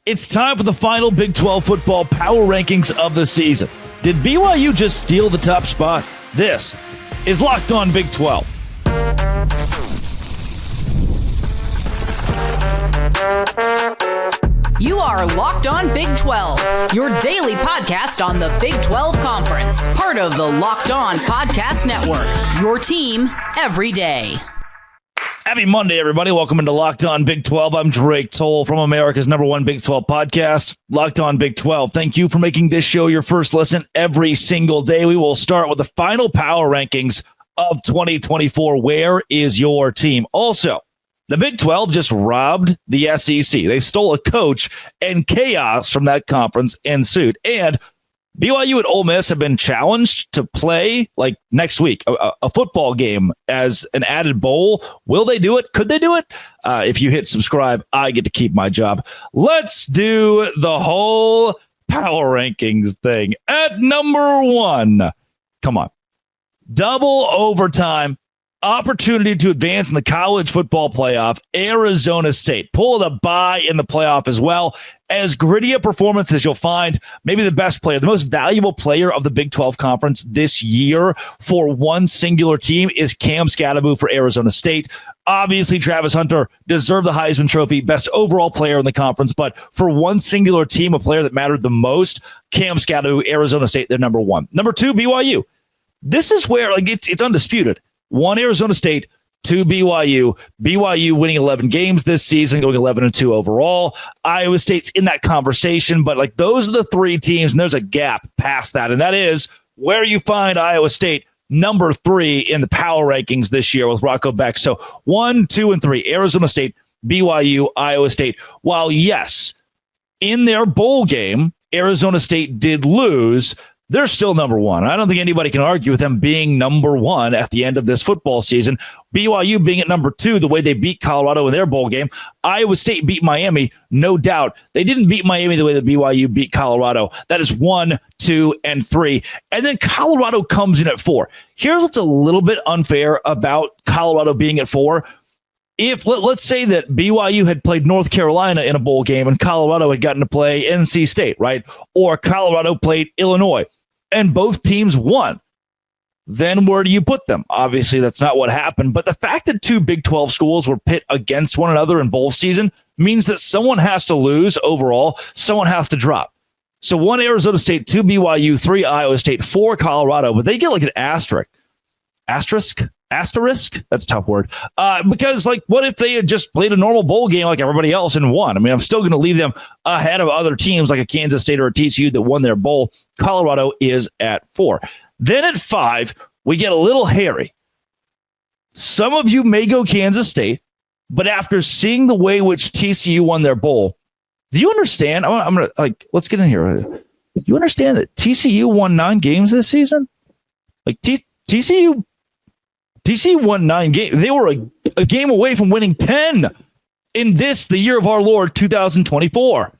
It's time for the final Big 12 football power rankings of the season. Did BYU just steal the top spot? This is Locked On Big 12. You are Locked On Big 12, your daily podcast on the Big 12 Conference. Part of the Locked On Podcast Network, your team every day. Happy Monday, everybody. Welcome into Locked On Big 12. I'm Drake Toll from America's #1 Big 12 podcast, Locked On Big 12. Thank you for making this show your first listen every single day. We will start with the final power rankings of 2024. Where is your team? Also, the Big 12 just robbed the SEC. They stole a coach, and chaos from that conference ensued. And BYU and Ole Miss have been challenged to play like next week, a football game as an added bowl. Will they do it? Could they do it? If you hit subscribe, I get to keep my job. Let's do the whole power rankings thing. At number 1, come on, double overtime. Opportunity to advance in the college football playoff, Arizona State. Pull the bye in the playoff as well. As gritty a performance as you'll find, maybe the best player, the most valuable player of the Big 12 Conference this year for one singular team is Cam Skattebo for Arizona State. Obviously, Travis Hunter deserved the Heisman Trophy, best overall player in the conference, but for one singular team, a player that mattered the most, Cam Skattebo, Arizona State, they're number 1. Number 2, BYU. This is where it's undisputed. 1, Arizona State, 2, BYU. BYU winning 11 games this season, going 11-2 overall. Iowa State's in that conversation, but those are the 3 teams, and there's a gap past that, and that is where you find Iowa State number 3 in the power rankings this year with Rocco Beck. So 1, 2, and 3, Arizona State, BYU, Iowa State. While yes, in their bowl game, Arizona State did lose, they're still number 1. I don't think anybody can argue with them being number 1 at the end of this football season. BYU being at number 2, the way they beat Colorado in their bowl game. Iowa State beat Miami, no doubt. They didn't beat Miami the way that BYU beat Colorado. That is 1, 2, and 3. And then Colorado comes in at 4. Here's what's a little bit unfair about Colorado being at 4. If let's say that BYU had played North Carolina in a bowl game and Colorado had gotten to play NC State, right? Or Colorado played Illinois and both teams won, then where do you put them? Obviously, that's not what happened. But the fact that 2 Big 12 schools were pit against one another in bowl season means that someone has to lose overall. Someone has to drop. So 1, Arizona State, 2, BYU, 3, Iowa State, 4, Colorado. But they get an asterisk. Asterisk? That's a tough word. Because, what if they had just played a normal bowl game like everybody else and won? I mean, I'm still going to leave them ahead of other teams like a Kansas State or a TCU that won their bowl. Colorado is at 4. Then at 5, we get a little hairy. Some of you may go Kansas State, but after seeing the way which TCU won their bowl, do you understand? I'm going to, let's get in here. You understand that TCU won 9 games this season? TCU won 9 games. They were a game away from winning 10 in the year of our Lord, 2024.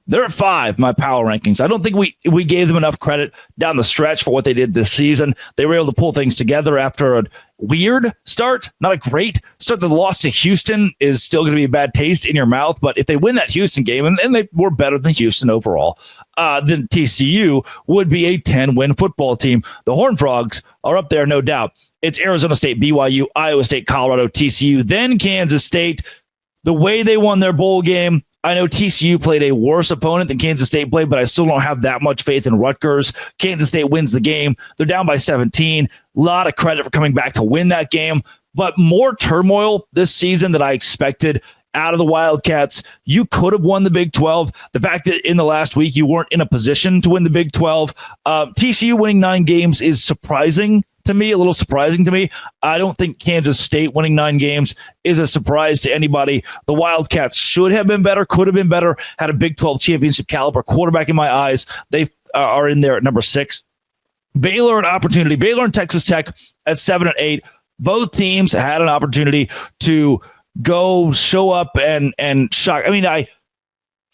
They're at 5, my power rankings. I don't think we gave them enough credit down the stretch for what they did this season. They were able to pull things together after a weird start, not a great start. The loss to Houston is still going to be a bad taste in your mouth, but if they win that Houston game, and they were better than Houston overall, then TCU would be a 10-win football team. The Horned Frogs are up there, no doubt. It's Arizona State, BYU, Iowa State, Colorado, TCU, then Kansas State. The way they won their bowl game, I know TCU played a worse opponent than Kansas State played, but I still don't have that much faith in Rutgers. Kansas State wins the game. They're down by 17. A lot of credit for coming back to win that game, but more turmoil this season than I expected out of the Wildcats. You could have won the Big 12. The fact that in the last week you weren't in a position to win the Big 12. TCU winning 9 games is surprising to me, a little surprising to me. I don't think Kansas State winning 9 games is a surprise to anybody. The Wildcats should have been better, could have been better, had a Big 12 championship caliber quarterback in my eyes. They are in there at number 6. Baylor, an opportunity. Baylor and Texas Tech at 7 and 8. Both teams had an opportunity to go show up and shock. I mean,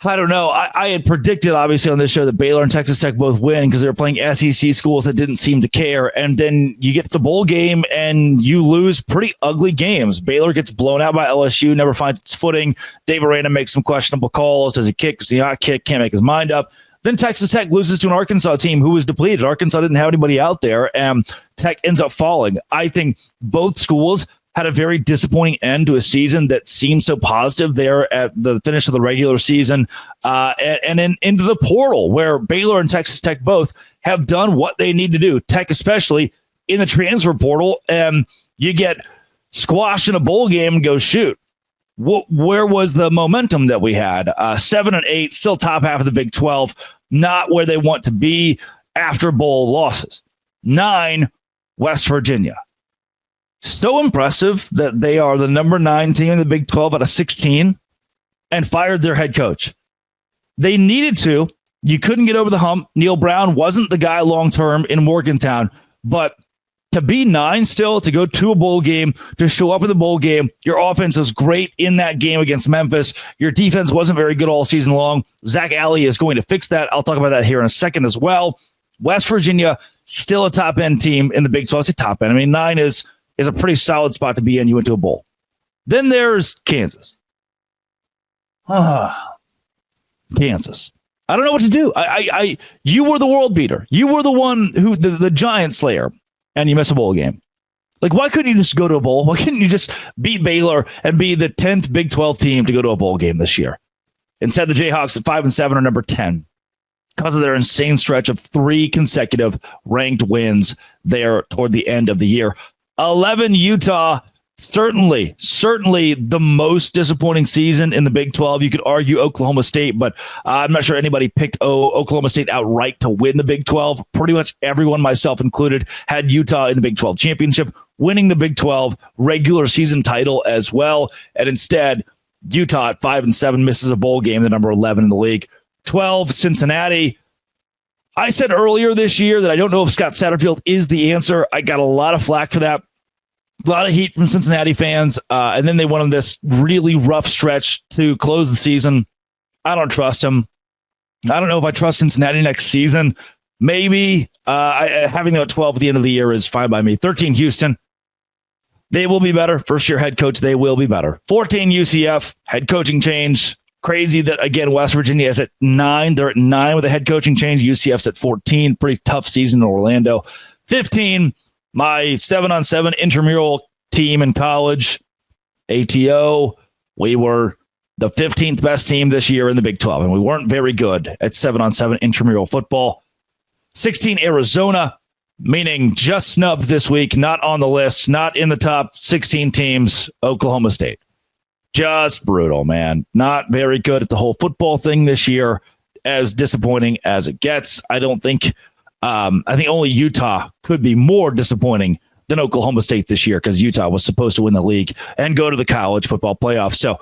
I don't know. I had predicted, obviously, on this show that Baylor and Texas Tech both win because they were playing SEC schools that didn't seem to care. And then you get to the bowl game and you lose pretty ugly games. Baylor gets blown out by LSU, never finds its footing. Dave Aranda makes some questionable calls. Does he kick? Does he not kick? Can't make his mind up. Then Texas Tech loses to an Arkansas team who was depleted. Arkansas didn't have anybody out there, and Tech ends up falling. I think both schools had a very disappointing end to a season that seemed so positive there at the finish of the regular season and then into the portal where Baylor and Texas Tech both have done what they need to do. Tech especially in the transfer portal, and you get squashed in a bowl game and go, shoot, where was the momentum that we had? 7-8, still top half of the Big 12, not where they want to be after bowl losses. 9, West Virginia. So impressive that they are the number 9 team in the Big 12 out of 16 and fired their head coach. They needed to. You couldn't get over the hump. Neil Brown wasn't the guy long-term in Morgantown, but to be 9 still, to go to a bowl game, to show up in the bowl game, your offense was great in that game against Memphis. Your defense wasn't very good all season long. Zach Alley is going to fix that. I'll talk about that here in a second as well. West Virginia, still a top-end team in the Big 12. I say top-end. I mean, 9 is a pretty solid spot to be in. You went to a bowl. Then there's Kansas. Kansas. I don't know what to do. You were the world beater. You were the one who the giant slayer, and you miss a bowl game. Like, why couldn't you just go to a bowl? Why couldn't you just beat Baylor and be the 10th Big 12 team to go to a bowl game this year? Instead, the Jayhawks at 5-7 are number 10 because of their insane stretch of 3 consecutive ranked wins there toward the end of the year. 11, Utah, certainly the most disappointing season in the Big 12. You could argue Oklahoma State, but I'm not sure anybody picked Oklahoma State outright to win the Big 12. Pretty much everyone, myself included, had Utah in the Big 12 championship, winning the Big 12 regular season title as well. And instead, Utah at 5-7 misses a bowl game, the number 11 in the league. 12, Cincinnati. I said earlier this year that I don't know if Scott Satterfield is the answer. I got a lot of flack for that. A lot of heat from Cincinnati fans. And then they went on this really rough stretch to close the season. I don't trust him. I don't know if I trust Cincinnati next season. Maybe having them at 12 at the end of the year is fine by me. 13, Houston. They will be better. First-year head coach, they will be better. 14, UCF. Head coaching change. Crazy that, again, West Virginia is at 9. They're at 9 with a head coaching change. UCF's at 14. Pretty tough season in Orlando. 15, my 7-on-7 intramural team in college, ATO. We were the 15th best team this year in the Big 12, and we weren't very good at 7-on-7 intramural football. 16, Arizona, meaning just snubbed this week, not on the list, not in the top 16 teams, Oklahoma State. Just brutal, man. Not very good at the whole football thing this year, as disappointing as it gets. I think only Utah could be more disappointing than Oklahoma State this year because Utah was supposed to win the league and go to the college football playoffs. So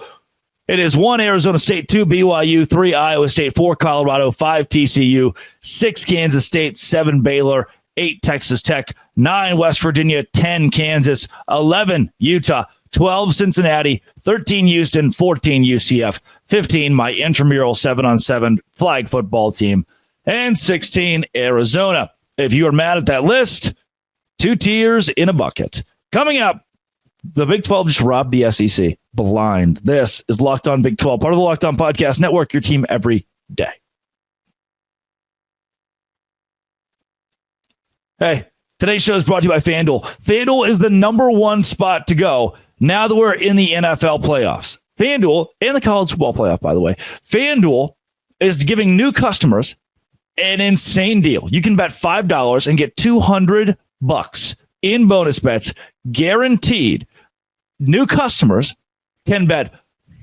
it is 1 Arizona State, 2 BYU, 3 Iowa State, 4 Colorado, 5 TCU, 6 Kansas State, 7 Baylor, 8 Texas Tech, 9 West Virginia, 10 Kansas, 11 Utah, 12 Cincinnati, 13 Houston, 14 UCF, 15 my intramural 7-on-7 flag football team, and 16 Arizona. If you are mad at that list, 2 tiers in a bucket. Coming up, the Big 12 just robbed the SEC blind. This is Locked On Big 12, part of the Locked On Podcast Network, your team every day. Hey, today's show is brought to you by FanDuel. FanDuel is the number 1 spot to go now that we're in the NFL playoffs. FanDuel and the college football playoff, by the way. FanDuel is giving new customers an insane deal. You can bet $5 and get $200 in bonus bets guaranteed. New customers can bet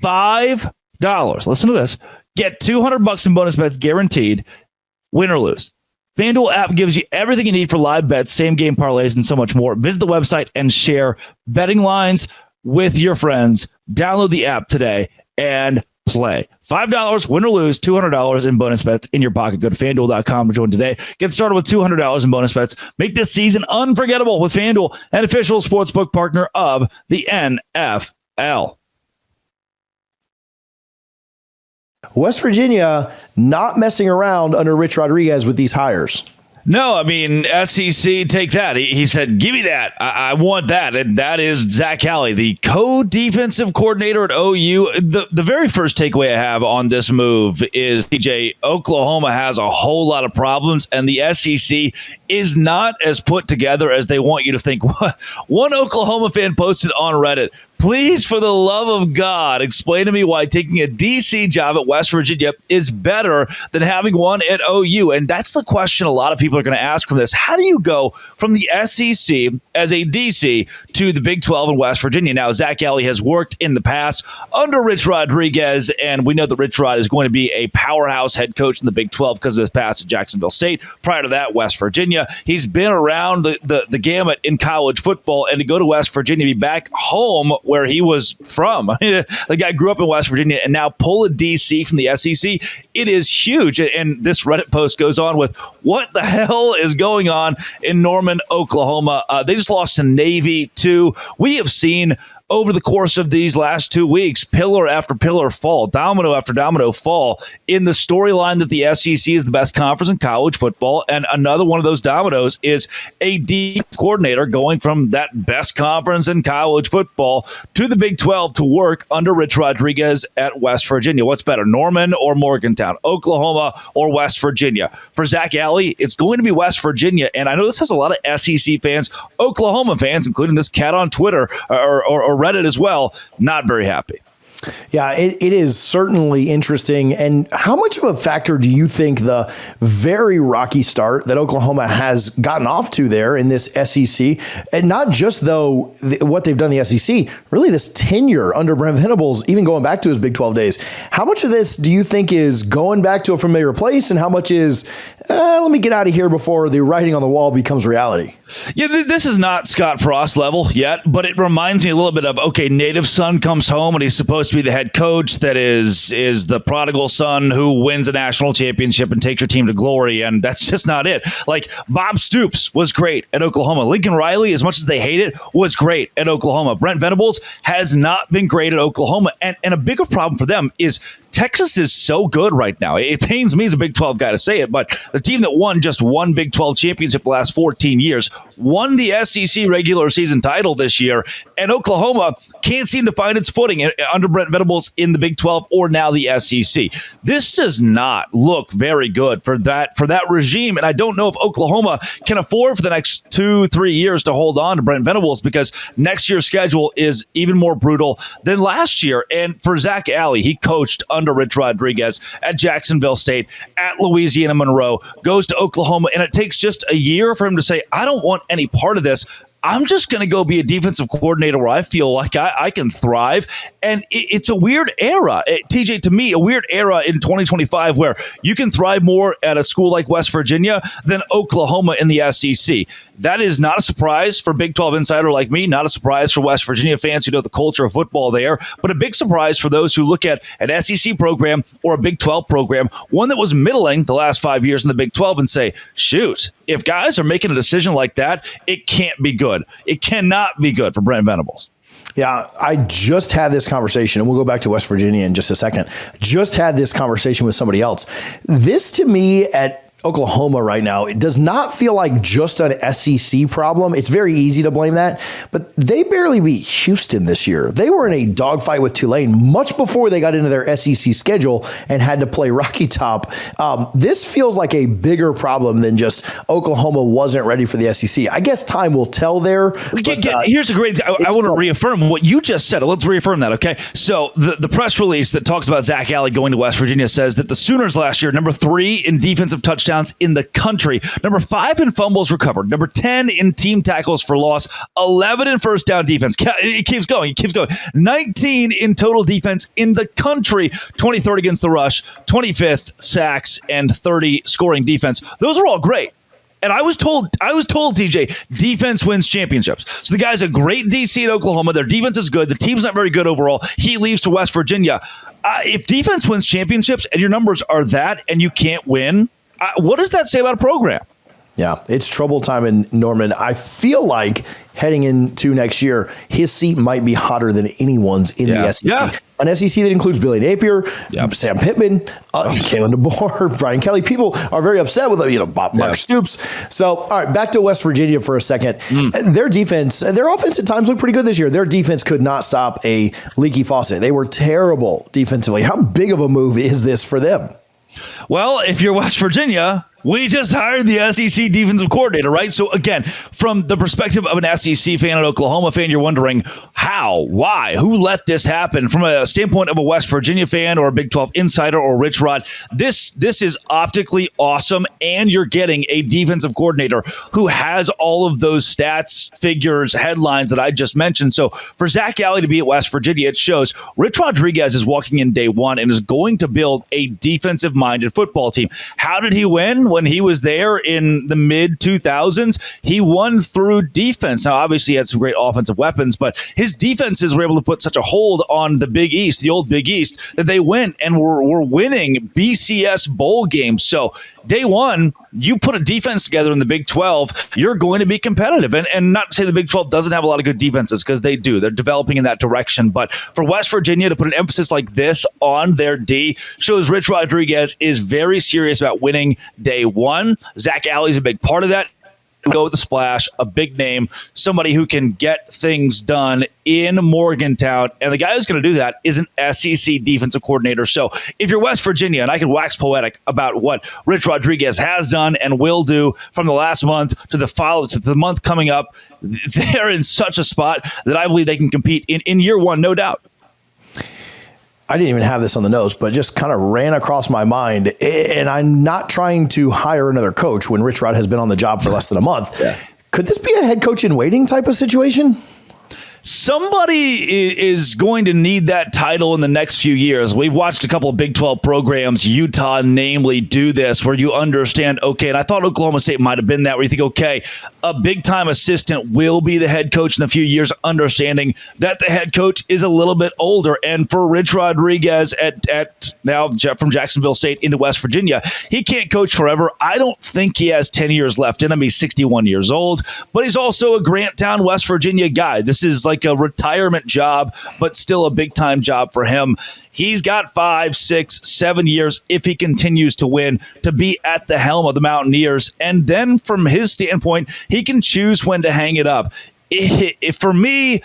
$5. Listen to this. Get $200 in bonus bets guaranteed, win or lose. FanDuel app gives you everything you need for live bets, same game parlays, and so much more. Visit the website and share betting lines with your friends. Download the app today and play. $5, win or lose, $200 in bonus bets in your pocket. Go to FanDuel.com to join today. Get started with $200 in bonus bets. Make this season unforgettable with FanDuel, an official sportsbook partner of the NFL. West Virginia not messing around under Rich Rodriguez with these hires. No, I mean, SEC, take that. He said, give me that. I want that. And that is Zach Alley, the co-defensive coordinator at OU. The very first takeaway I have on this move is, TJ, Oklahoma has a whole lot of problems, and the SEC is not as put together as they want you to think. One Oklahoma fan posted on Reddit, please, for the love of God, explain to me why taking a DC job at West Virginia is better than having one at OU. And that's the question a lot of people are going to ask from this. How do you go from the SEC as a DC to the Big 12 in West Virginia? Now, Zach Alley has worked in the past under Rich Rodriguez, and we know that Rich Rod is going to be a powerhouse head coach in the Big 12 because of his past at Jacksonville State. Prior to that, West Virginia. He's been around the gamut in college football, and to go to West Virginia, be back home where he was from. The guy grew up in West Virginia and now pull a DC from the SEC. It is huge. And this Reddit post goes on with, what the hell is going on in Norman, Oklahoma? They just lost to Navy, too. We have seen over the course of these last 2 weeks, pillar after pillar fall, domino after domino fall in the storyline that the SEC is the best conference in college football. And another one of those dominoes is a D coordinator going from that best conference in college football to the Big 12 to work under Rich Rodriguez at West Virginia. What's better, Norman or Morgantown, Oklahoma or West Virginia? For Zach Alley, it's going to be West Virginia. And I know this has a lot of SEC fans, Oklahoma fans, including this cat on Twitter or Reddit as well, not very happy. Yeah, it is certainly interesting. And how much of a factor do you think the very rocky start that Oklahoma has gotten off to there in this SEC, and not just though what they've done in the SEC, really this tenure under Brent Venables, even going back to his Big 12 days, how much of this do you think is going back to a familiar place, and how much is, let me get out of here before the writing on the wall becomes reality? Yeah, this is not Scott Frost level yet, but it reminds me a little bit of, okay, native son comes home and he's supposed to be the head coach that is the prodigal son who wins a national championship and takes your team to glory, and that's just not it. Like, Bob Stoops was great at Oklahoma. Lincoln Riley, as much as they hate it, was great at Oklahoma. Brent Venables has not been great at Oklahoma, and a bigger problem for them is Texas is so good right now. It pains me as a Big 12 guy to say it, but the team that won just one Big 12 championship the last 14 years won the SEC regular season title this year, and Oklahoma can't seem to find its footing under Brent Venables in the Big 12 or now the SEC. This does not look very good for that regime, and I don't know if Oklahoma can afford for the next 2-3 years to hold on to Brent Venables, because next year's schedule is even more brutal than last year. And for Zach Alley, he coached under Rich Rodriguez at Jacksonville State, at Louisiana Monroe, goes to Oklahoma, and it takes just a year for him to say, I don't want any part of this. I'm just going to go be a defensive coordinator where I feel like I can thrive. And it's a weird era, TJ, to me, a weird era in 2025 where you can thrive more at a school like West Virginia than Oklahoma in the SEC. That is not a surprise for Big 12 insider like me, not a surprise for West Virginia fans who know the culture of football there, but a big surprise for those who look at an SEC program or a Big 12 program, one that was middling the last 5 years in the Big 12, and say, shoot, if guys are making a decision like that, it can't be good. It cannot be good for Brent Venables. Yeah, I just had this conversation, and we'll go back to West Virginia in just a second. Just had this conversation with somebody else. This, to me, at Oklahoma right now, it does not feel like just an SEC problem. It's very easy to blame that, but they barely beat Houston this year. They were in a dogfight with Tulane much before they got into their SEC schedule and had to play Rocky Top. This feels like a bigger problem than just Oklahoma wasn't ready for the SEC. I guess time will tell there. Here's a great, I want to reaffirm what you just said. Let's reaffirm that, okay? So the press release that talks about Zach Alley going to West Virginia says that the Sooners last year, number 3 in defensive touchdowns in the country, number 5 in fumbles recovered, number 10 in team tackles for loss, 11 in first down defense. It keeps going. 19 in total defense in the country, 23rd against the rush, 25th sacks, and 30 scoring defense. Those are all great. And I was told, TJ, defense wins championships. So the guy's a great DC at Oklahoma. Their defense is good. The team's not very good overall. He leaves to West Virginia. If defense wins championships and your numbers are that and you can't win, what does that say about a program? Yeah, it's trouble time in Norman. I feel like heading into next year, his seat might be hotter than anyone's in the SEC. Yeah. An SEC that includes Billy Napier, Sam Pittman, Kalen DeBoer, Brian Kelly. People are very upset with Mark Stoops. So, all right, back to West Virginia for a second. Their defense, their offense at times looked pretty good this year. Their defense could not stop a leaky faucet. They were terrible defensively. How big of a move is this for them? Well, if you're West Virginia, we just hired the SEC defensive coordinator, right? So again, from the perspective of an SEC fan and Oklahoma fan, you're wondering how, why, who let this happen? From a standpoint of a West Virginia fan or a Big 12 insider or Rich Rod, this is optically awesome, and you're getting a defensive coordinator who has all of those stats, figures, headlines that I just mentioned. So for Zach Alley to be at West Virginia, it shows Rich Rodriguez is walking in day one and is going to build a defensive-minded football team. How did he win? When he was there in the mid-2000s, he won through defense. Now, obviously, he had some great offensive weapons, but his defenses were able to put such a hold on the Big East, the old Big East, that they went and were winning BCS bowl games. So day one, you put a defense together in the Big 12, you're going to be competitive. And not to say the Big 12 doesn't have a lot of good defenses, because they do. They're developing in that direction. But for West Virginia to put an emphasis like this on their D shows Rich Rodriguez is very serious about winning day one. Zach Alley's a big part of that. Go with the splash, a big name, somebody who can get things done in Morgantown. And the guy who's going to do that is an SEC defensive coordinator. So if you're West Virginia, and I can wax poetic about what Rich Rodriguez has done and will do from the last month to the month coming up, they're in such a spot that I believe they can compete in year one, no doubt. I didn't even have this on the notes, but just kind of ran across my mind. And I'm not trying to hire another coach when Rich Rod has been on the job for less than a month. Yeah. Could this be a head coach in waiting type of situation? Somebody is going to need that title in the next few years. We've watched a couple of Big 12 programs, Utah namely, do this, where you understand, okay, and I thought Oklahoma State might have been that, where you think, okay, a big-time assistant will be the head coach in a few years, understanding that the head coach is a little bit older. And for Rich Rodriguez at now from Jacksonville State into West Virginia, he can't coach forever. I don't think he has 10 years left in him. He's 61 years old, but he's also a Granttown, West Virginia guy. This is like a retirement job, but still a big time job for him. He's got 5, 6, 7 years if he continues to win to be at the helm of the Mountaineers. And then from his standpoint, he can choose when to hang it up. For me,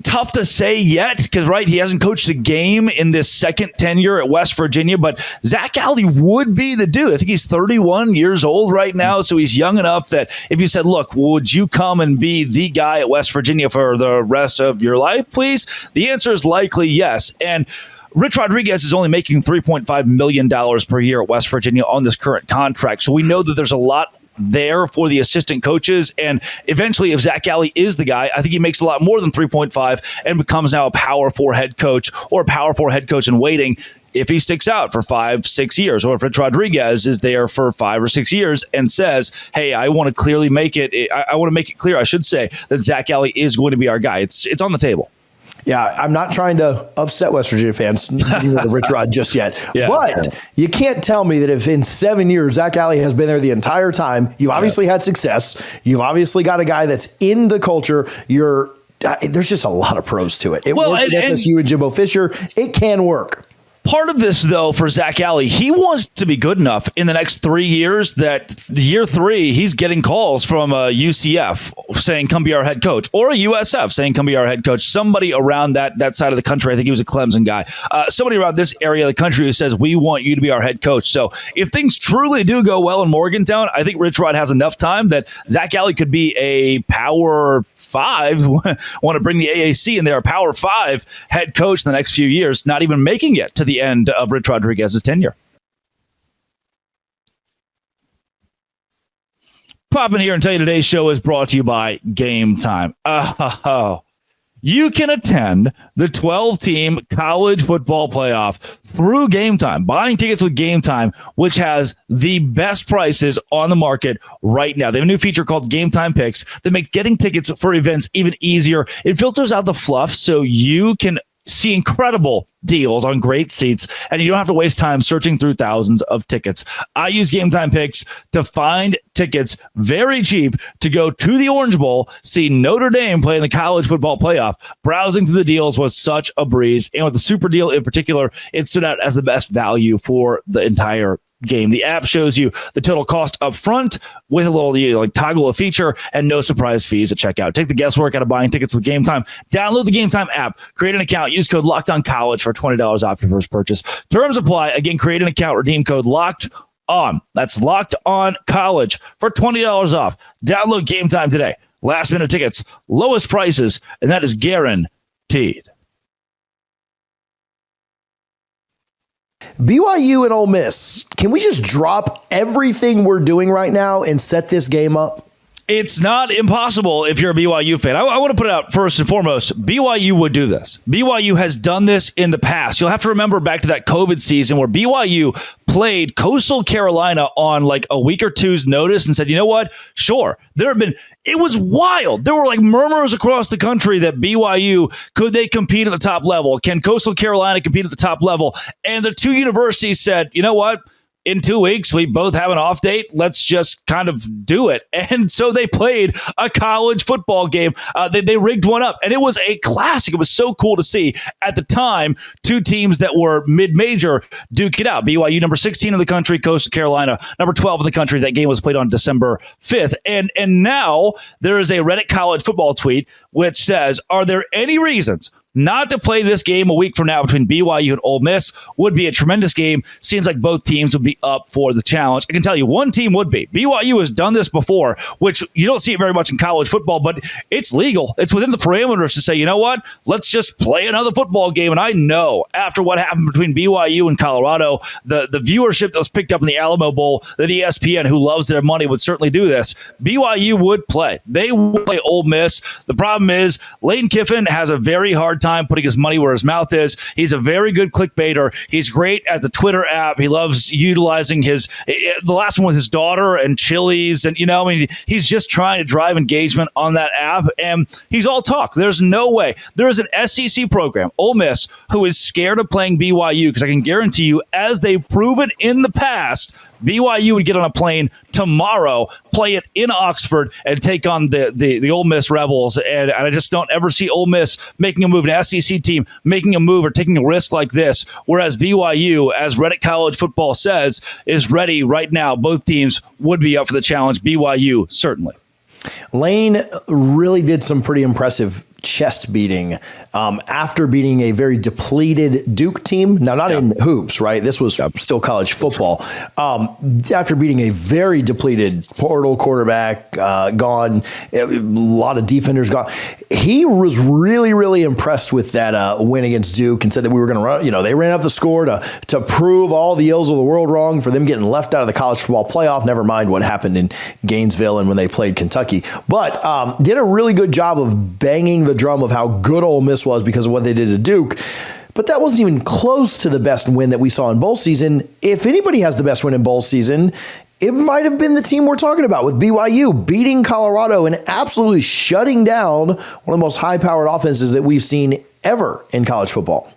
tough to say yet, because he hasn't coached a game in this second tenure at West Virginia, but Zach Alley would be the dude. I think he's 31 years old right now, so he's young enough that if you said, look, would you come and be the guy at West Virginia for the rest of your life, please? The answer is likely yes. And Rich Rodriguez is only making $3.5 million per year at West Virginia on this current contract, so we know that there's a lot there for the assistant coaches. And eventually, if Zach Alley is the guy, I think he makes a lot more than 3.5 and becomes now a power 4 head coach or a power 4 head coach in waiting if he sticks out for 5, 6 years, or if Rich Rodriguez is there for 5 or 6 years and says, hey, I want to clearly make it. I want to make it clear, I should say, that Zach Alley is going to be our guy. It's on the table. Yeah, I'm not trying to upset West Virginia fans with Rich Rod just yet. But you can't tell me that if in 7 years, Zach Alley has been there the entire time, you've obviously had success, you've obviously got a guy that's in the culture, there's just a lot of pros to it. It worked at FSU and Jimbo Fisher. It can work. Part of this, though, for Zach Alley, he wants to be good enough in the next 3 years that year 3, he's getting calls from a UCF saying, come be our head coach, or a USF saying, come be our head coach. Somebody around that side of the country, I think he was a Clemson guy, somebody around this area of the country who says, we want you to be our head coach. So if things truly do go well in Morgantown, I think Rich Rod has enough time that Zach Alley could be a power 5, want to bring the AAC in there, a power 5 head coach in the next few years, not even making it to the end of Rich Rodriguez's tenure. Pop in here and tell you today's show is brought to you by Game Time. You can attend the 12-team college football playoff through Game Time, buying tickets with Game Time, which has the best prices on the market right now. They have a new feature called Game Time Picks that makes getting tickets for events even easier. It filters out the fluff so you can see incredible deals on great seats, and you don't have to waste time searching through thousands of tickets. I use Game Time Picks to find tickets very cheap to go to the Orange Bowl, see Notre Dame play in the college football playoff. Browsing through the deals was such a breeze, and with the super deal in particular, it stood out as the best value for the entire game. The app shows you the total cost up front with a little toggle a feature and no surprise fees at checkout. Take the guesswork out of buying tickets with Game Time. Download the Game Time app, create an account, use code LOCKEDONCollege for $20 off your first purchase. Terms apply. Again, create an account, redeem code LOCKED ON. That's Locked On College for $20 off. Download Game Time today. Last minute tickets, lowest prices, and that is guaranteed. BYU and Ole Miss, can we just drop everything we're doing right now and set this game up? It's not impossible if you're a BYU fan. I want to put it out first and foremost. BYU would do this. BYU has done this in the past. You'll have to remember back to that COVID season where BYU played Coastal Carolina on like a week or two's notice and said, you know what? Sure. It was wild. There were like murmurs across the country that BYU, could they compete at the top level? Can Coastal Carolina compete at the top level? And the two universities said, you know what? In 2 weeks, we both have an off date. Let's just kind of do it. And so they played a college football game. They rigged one up, and it was a classic. It was so cool to see. At the time, two teams that were mid-major duke it out. BYU, number 16 in the country, Coastal Carolina, number 12 in the country. That game was played on December 5th. And now there is a Reddit college football tweet which says, are there any reasons not to play this game a week from now between BYU and Ole Miss? Would be a tremendous game. Seems like both teams would be up for the challenge. I can tell you one team would be. BYU has done this before, which you don't see it very much in college football, but it's legal. It's within the parameters to say, you know what? Let's just play another football game. And I know after what happened between BYU and Colorado, the viewership that was picked up in the Alamo Bowl, that ESPN, who loves their money, would certainly do this. BYU would play. They would play Ole Miss. The problem is Lane Kiffin has a very hard time putting his money where his mouth is. He's a very good clickbaiter. He's great at the Twitter app. He loves utilizing the last one with his daughter and Chili's, and he's just trying to drive engagement on that app, and he's all talk. There's no way. There is an SEC program, Ole Miss, who is scared of playing BYU, because I can guarantee you, as they've proven in the past, BYU would get on a plane tomorrow, play it in Oxford, and take on the Ole Miss Rebels. And I just don't ever see Ole Miss making a move, an SEC team making a move or taking a risk like this. Whereas BYU, as Reddit College Football says, is ready right now. Both teams would be up for the challenge. BYU, certainly. Lane really did some pretty impressive chest beating after beating a very depleted Duke team. Now, not in hoops, right? This was still college football. After beating a very depleted portal quarterback, gone, a lot of defenders gone. He was really, really impressed with that win against Duke, and said that we were going to run. They ran up the score to prove all the ills of the world wrong for them getting left out of the college football playoff. Never mind what happened in Gainesville and when they played Kentucky. But did a really good job of banging the drum of how good Ole Miss was because of what they did to Duke. But that wasn't even close to the best win that we saw in bowl season. If anybody has the best win in bowl season, it might have been the team we're talking about, with BYU beating Colorado and absolutely shutting down one of the most high-powered offenses that we've seen ever in college football.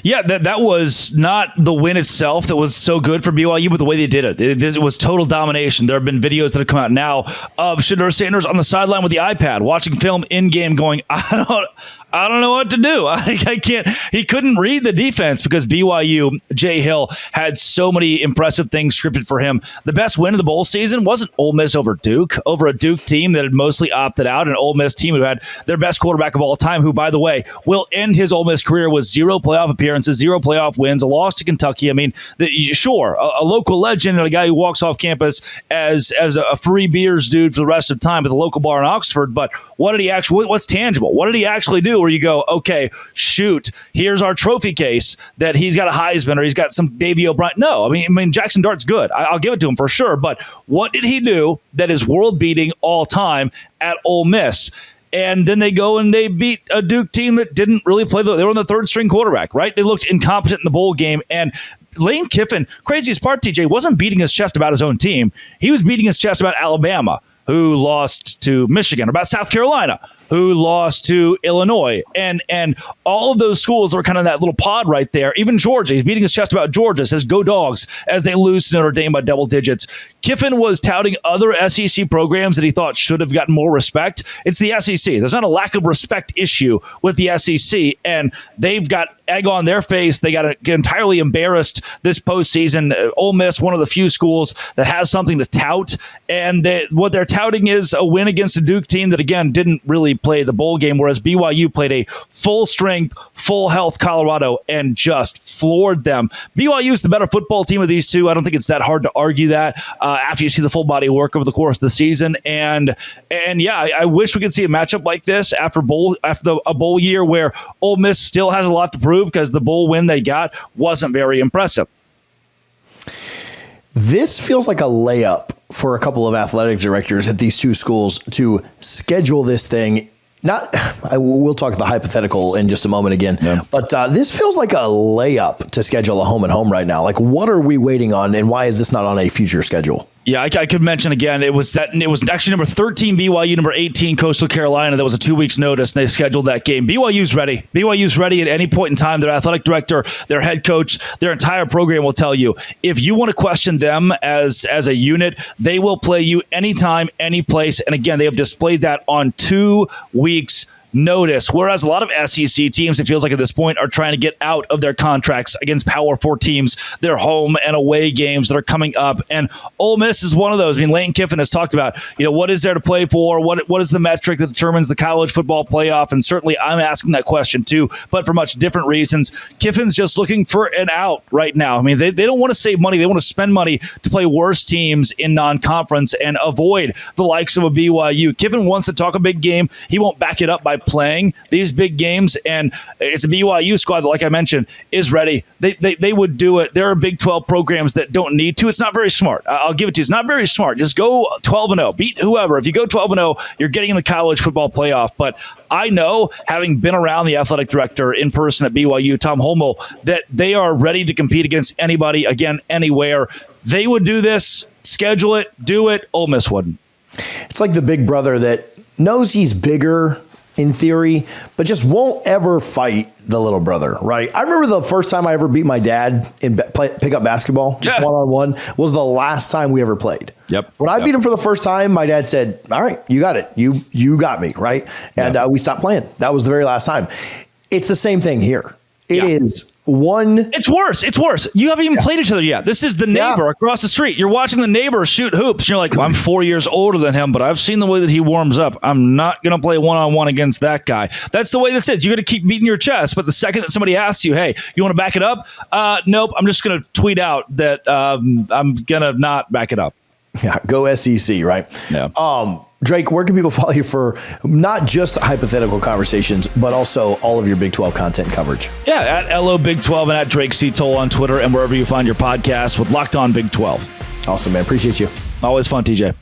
Yeah, that was not the win itself that was so good for BYU, but the way they did it. It was total domination. There have been videos that have come out now of Shedeur Sanders on the sideline with the iPad, watching film in-game going, I don't know what to do. I can't. He couldn't read the defense because BYU, Jay Hill, had so many impressive things scripted for him. The best win of the bowl season wasn't Ole Miss over a Duke team that had mostly opted out, an Ole Miss team who had their best quarterback of all time, who, by the way, will end his Ole Miss career with 0 playoff appearances, 0 playoff wins, a loss to Kentucky. I mean, sure, a local legend and a guy who walks off campus as a free beers dude for the rest of the time at the local bar in Oxford. But what's tangible? What did he actually do? Where you go, okay, shoot, here's our trophy case that he's got a Heisman or he's got some Davey O'Brien. No, I mean Jackson Dart's good. I'll give it to him for sure. But what did he do that is world beating all time at Ole Miss? And then they go and they beat a Duke team that didn't really play. They were on the third string quarterback, right? They looked incompetent in the bowl game. And Lane Kiffin, craziest part, TJ, wasn't beating his chest about his own team. He was beating his chest about Alabama. who lost to Michigan, or about South Carolina, who lost to Illinois, and all of those schools are kind of that little pod right there. Even Georgia, he's beating his chest about Georgia, says go Dogs as they lose to Notre Dame by double digits. Kiffin was touting other SEC programs that he thought should have gotten more respect. It's the SEC. There's not a lack of respect issue with the SEC, and they've got egg on their face. They got entirely embarrassed this postseason. Ole Miss, one of the few schools that has something to tout, and what they're touting is a win against a Duke team that, again, didn't really play the bowl game, whereas BYU played a full-strength, full-health Colorado and just floored them. BYU is the better football team of these two. I don't think it's that hard to argue that after you see the full body of work over the course of the season. And yeah, I wish we could see a matchup like this after a bowl year where Ole Miss still has a lot to prove because the bowl win they got wasn't very impressive. This feels like a layup for a couple of athletic directors at these two schools to schedule this thing. We'll talk the hypothetical in just a moment again, but this feels like a layup to schedule a home and home right now. Like, what are we waiting on, and why is this not on a future schedule? Yeah, I could mention again, it was actually number 13 BYU, number 18 Coastal Carolina. That was a 2 weeks notice, and they scheduled that game. BYU's ready. BYU's ready at any point in time. Their athletic director, their head coach, their entire program will tell you, if you want to question them as a unit, they will play you anytime, any place. And again, they have displayed that on 2 weeks notice, whereas a lot of SEC teams, it feels like at this point, are trying to get out of their contracts against Power 4 teams, their home and away games that are coming up. And Ole Miss is one of those. I mean, Lane Kiffin has talked about, what is there to play for? What is the metric that determines the college football playoff? And certainly I'm asking that question too, but for much different reasons. Kiffin's just looking for an out right now. I mean, they don't want to save money. They want to spend money to play worse teams in non-conference and avoid the likes of a BYU. Kiffin wants to talk a big game. He won't back it up by playing these big games, and it's a BYU squad that, like I mentioned, is ready. They would do it. There are Big 12 programs that don't need to. It's not very smart. I'll give it to you. It's not very smart. Just go 12-0. Beat whoever. If you go 12-0, you're getting in the college football playoff. But I know, having been around the athletic director in person at BYU, Tom Holmoe, that they are ready to compete against anybody, again, anywhere. They would do this, schedule it, do it. Ole Miss wouldn't. It's like the big brother that knows he's bigger in theory, but just won't ever fight the little brother, right? I remember the first time I ever beat my dad in pickup basketball, just one-on-one, was the last time we ever played. Yep. When I beat him for the first time, my dad said, all right, you got it. You got me, right? And we stopped playing. That was the very last time. It's the same thing here. It is one. It's worse. It's worse. You haven't even played each other yet. This is the neighbor across the street. You're watching the neighbor shoot hoops. And you're like, well, I'm 4 years older than him, but I've seen the way that he warms up. I'm not going to play one-on-one against that guy. That's the way this is. You're going to keep beating your chest. But the second that somebody asks you, hey, you want to back it up? Nope. I'm just going to tweet out that I'm going to not back it up. Yeah. Go SEC, right? Yeah. Drake, where can people follow you for not just hypothetical conversations, but also all of your Big 12 content coverage? Yeah, at LO Big 12 and at Drake C. Toll on Twitter and wherever you find your podcast with Locked On Big 12. Awesome, man. Appreciate you. Always fun, TJ.